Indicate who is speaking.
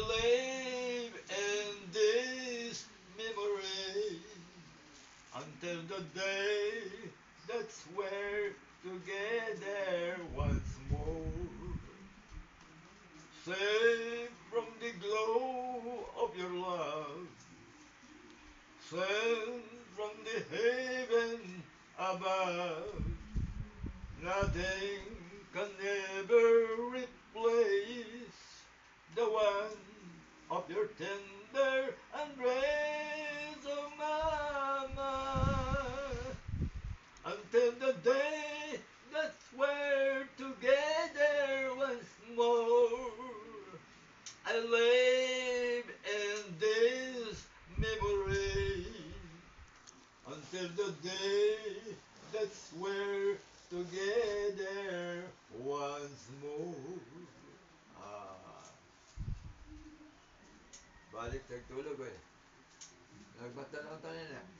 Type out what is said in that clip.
Speaker 1: live in this memory until the day that's we're together once more. Safe from the glow of your love, sent from the heaven above. Nothing can ever replace the one of your tender embrace, oh mama. Until the day that we're together once more, I live in this memory until the day that we're together once more. Ah, balik tagtulog eh. Nagbata lang tayo na.